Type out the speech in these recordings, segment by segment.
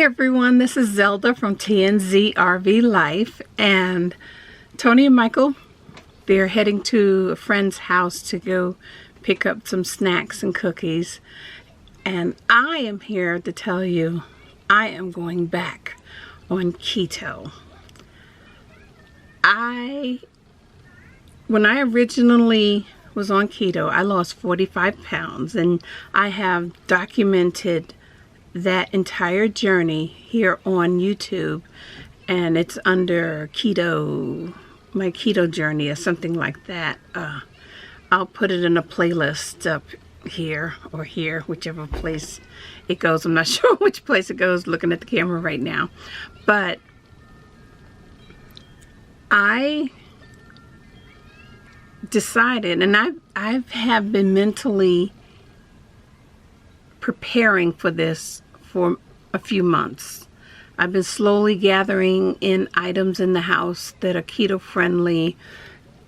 Hey everyone, this is Zelda from TNZ RV Life, and Tony and Michael, they're heading to a friend's house to go pick up some snacks and cookies, and I am here to tell you I am going back on keto. When I originally was on keto, I lost 45 pounds, and I have documented that entire journey here on YouTube, and it's under my Keto Journey or something like that. I'll put it in a playlist up here or here, whichever place it goes. I'm not sure which place it goes looking at the camera right now, but I decided, and I have been mentally preparing for this for a few months. I've been slowly gathering in items in the house that are keto friendly,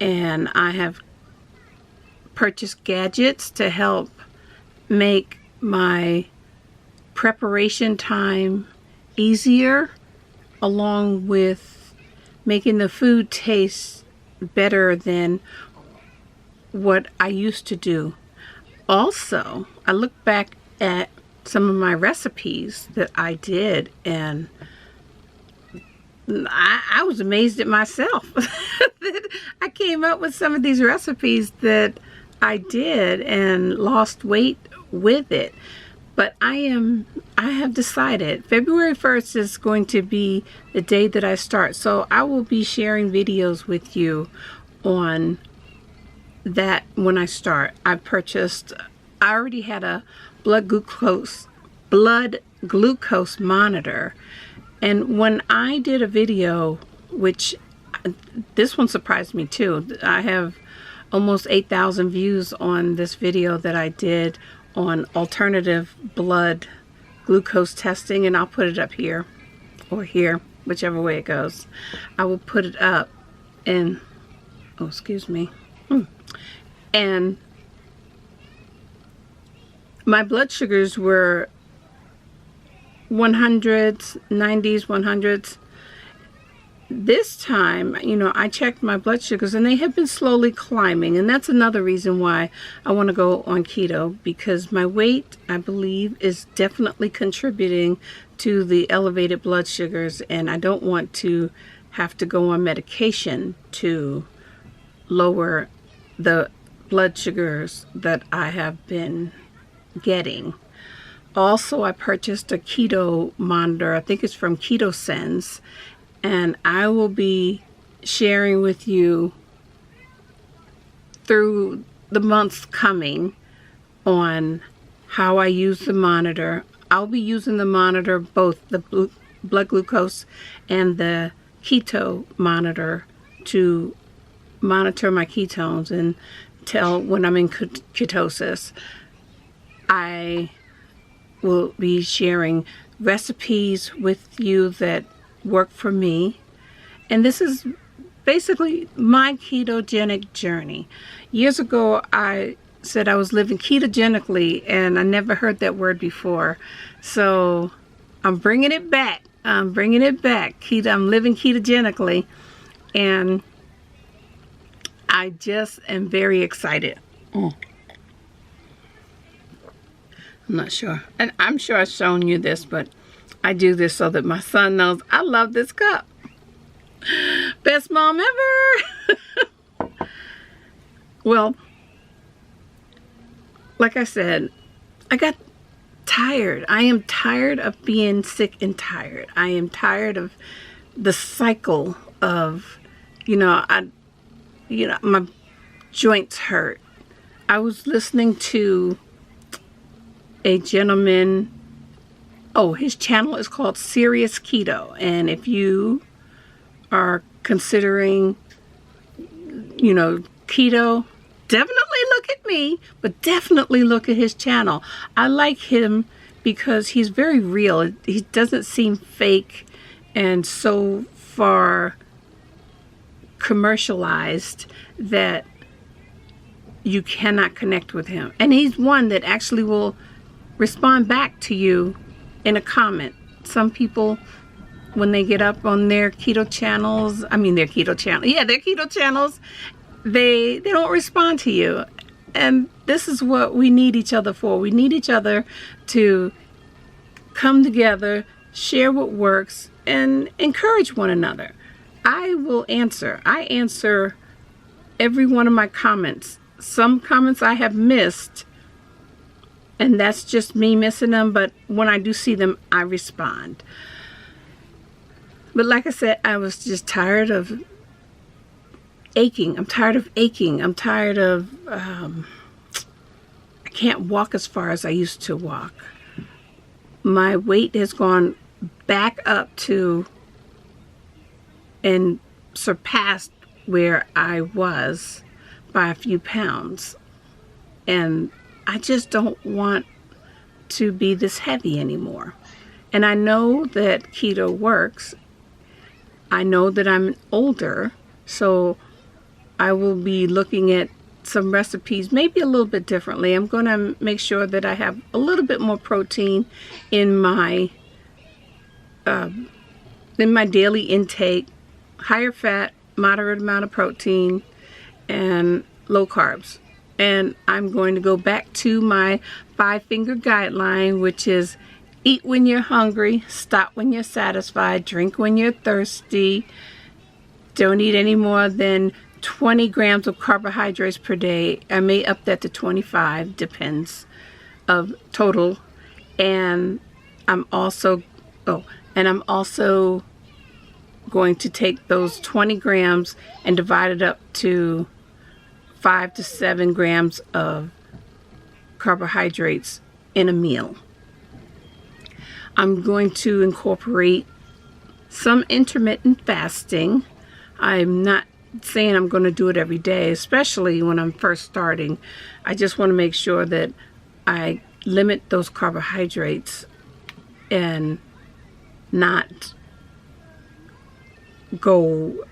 and I have purchased gadgets to help make my preparation time easier, along with making the food taste better than what I used to do. Also, I look back at some of my recipes that I did, and I was amazed at myself that I came up with some of these recipes that I did and lost weight with it. But I have decided February 1st is going to be the day that I start, so I will be sharing videos with you on that when I start. I already had a blood glucose monitor, and when I did a video, which this one surprised me too, I have almost 8,000 views on this video that I did on alternative blood glucose testing, and I'll put it up here or here, whichever way it goes. I will put it up, and oh, excuse me, and my blood sugars were 100s, 90s, 100s. This time, I checked my blood sugars, and they have been slowly climbing, and that's another reason why I want to go on keto, because my weight, I believe, is definitely contributing to the elevated blood sugars, and I don't want to have to go on medication to lower the blood sugars that I have been getting. Also, I purchased a Keto Monitor. I think it's from Keto Sense, and I will be sharing with you through the months coming on how I use the monitor. I'll be using the monitor, both the blood glucose and the Keto Monitor, to monitor my ketones and tell when I'm in ketosis. I will be sharing recipes with you that work for me, and this is basically my ketogenic journey. Years ago, I said I was living ketogenically, and I never heard that word before, so I'm bringing it back. I'm living ketogenically, and I just am very excited. I'm not sure, and I'm sure I've shown you this, but I do this so that my son knows I love this cup. Best mom ever. Well, like I said, I got tired. I am tired of being sick and tired. I am tired of the cycle of, my joints hurt. I was listening to a gentleman, his channel is called Serious Keto, and if you are considering, keto, definitely look at me, but definitely look at his channel. I like him because he's very real. He doesn't seem fake and so far commercialized that you cannot connect with him. And he's one that actually will respond back to you in a comment some people, when they get up on their keto channels, they don't respond to you. And this is what we need each other for. We need each other to come together, share what works, and encourage one another. I will answer. I answer every one of my comments. Some comments I have missed, and that's just me missing them, but when I do see them, I respond. But like I said, I was just tired of aching. I'm tired of aching. I'm tired of, I can't walk as far as I used to walk. My weight has gone back up to and surpassed where I was by a few pounds. And I just don't want to be this heavy anymore. And I know that keto works. I know that I'm older, so I will be looking at some recipes maybe a little bit differently. I'm going to make sure that I have a little bit more protein in my daily intake, higher fat, moderate amount of protein, and low carbs. And I'm going to go back to my 5-finger guideline, which is eat when you're hungry, stop when you're satisfied, drink when you're thirsty, don't eat any more than 20 grams of carbohydrates per day. I may up that to 25, depends of total. And I'm also going to take those 20 grams and divide it up to 5 to 7 grams of carbohydrates in a meal. I'm going to incorporate some intermittent fasting. I'm not saying I'm going to do it every day, especially when I'm first starting. I just want to make sure that I limit those carbohydrates and not go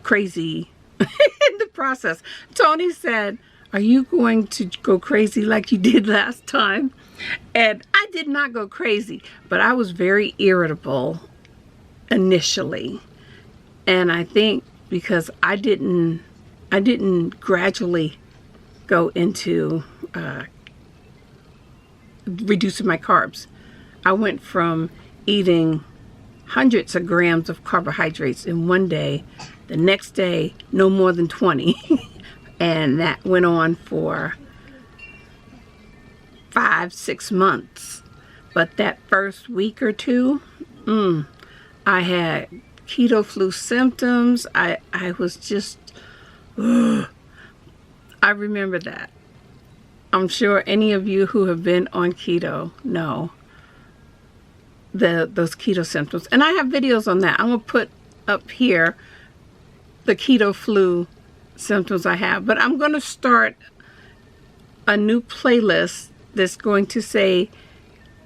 crazy in the process. Tony said, "Are you going to go crazy like you did last time?" And I did not go crazy, but I was very irritable initially. And I think because I didn't gradually go into reducing my carbs. I went from eating hundreds of grams of carbohydrates in one day, the next day no more than 20. And that went on for 5-6 months. But that first week or two, I had keto flu symptoms. I was just, I remember that. I'm sure any of you who have been on keto know those keto symptoms. And I have videos on that. I'm going to put up here the keto flu symptoms I have. But I'm going to start a new playlist that's going to say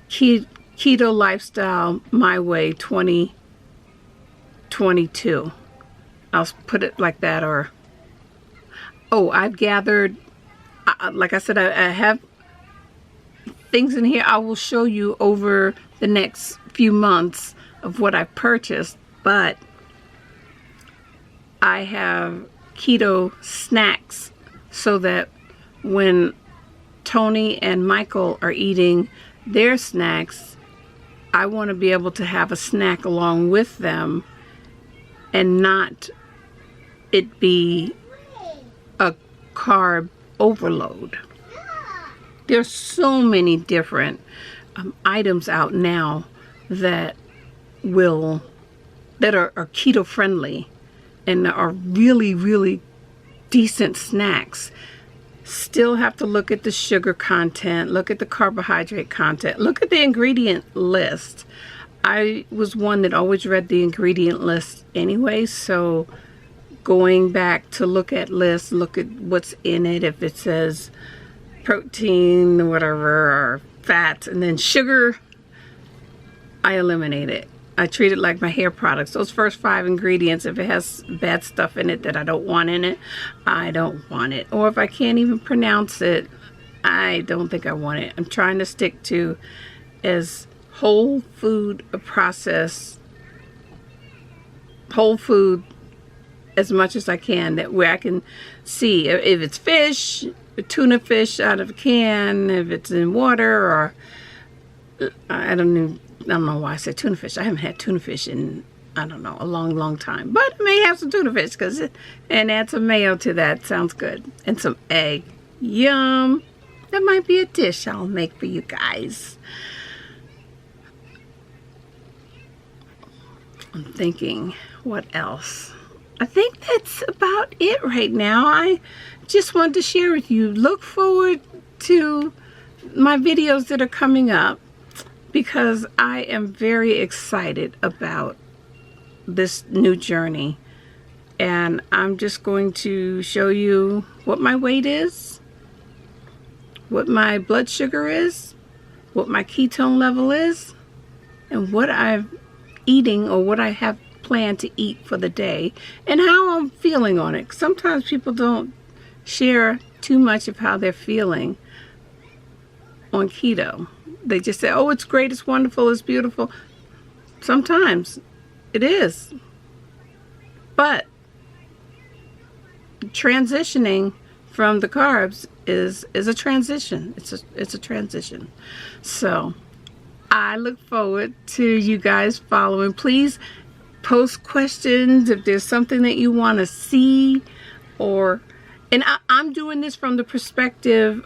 Keto Lifestyle My Way 2022. I'll put it like that. Or, I've gathered, like I said, I have things in here I will show you over the next few months of what I've purchased. But I have keto snacks so that when Tony and Michael are eating their snacks, I want to be able to have a snack along with them and not it be a carb overload. There's so many different items out now that are keto friendly and are really, really decent snacks. Still have to look at the sugar content, look at the carbohydrate content, look at the ingredient list. I was one that always read the ingredient list anyway, so going back to look at lists, look at what's in it, if it says protein, whatever, or fats, and then sugar, I eliminate it. I treat it like my hair products. Those first 5 ingredients, if it has bad stuff in it that I don't want in it, I don't want it. Or if I can't even pronounce it, I don't think I want it. I'm trying to stick to as whole food process, whole food as much as I can, that where I can see if it's fish, tuna fish out of a can, if it's in water, or I don't know why I said tuna fish. I haven't had tuna fish in, I don't know, a long time. But I may have some tuna fish and add some mayo to that. Sounds good. And some egg. Yum. That might be a dish I'll make for you guys. I'm thinking, what else? I think that's about it right now. I just wanted to share with you. Look forward to my videos that are coming up, because I am very excited about this new journey. And I'm just going to show you what my weight is, what my blood sugar is, what my ketone level is, and what I'm eating, or what I have planned to eat for the day, and how I'm feeling on it. Sometimes people don't share too much of how they're feeling on keto. They just say, oh, it's great, it's wonderful, it's beautiful. Sometimes it is. But transitioning from the carbs is a transition. It's a transition. So I look forward to you guys following. Please post questions if there's something that you want to see, and I'm doing this from the perspective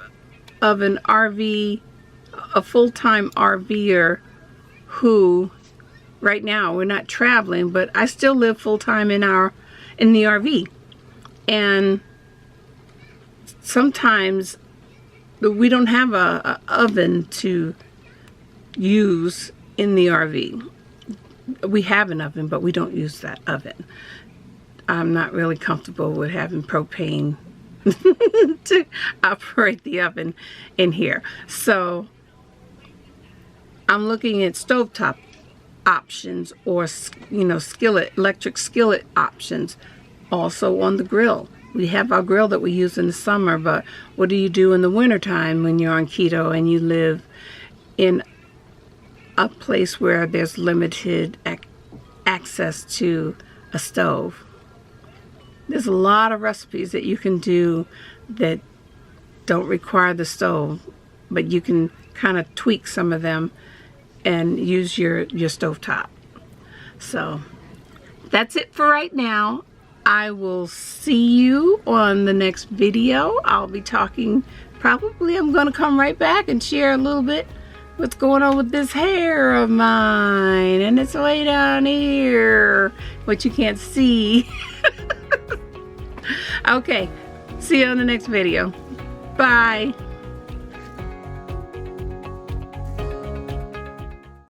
of an RV, a full-time RVer who, right now we're not traveling, but I still live full-time in the RV. And sometimes we don't have a oven to use in the RV. We have an oven, but we don't use that oven. I'm not really comfortable with having propane to operate the oven in here. So I'm looking at stovetop options, or electric skillet options. Also on the grill. We have our grill that we use in the summer, but what do you do in the wintertime when you're on keto and you live in a place where there's limited access to a stove? There's a lot of recipes that you can do that don't require the stove, but you can kind of tweak some of them and use your stovetop. So that's it for right now. I will see you on the next video. I'll be talking, probably I'm going to come right back and share a little bit what's going on with this hair of mine. And it's way down here, what you can't see. Okay, see you on the next video. Bye.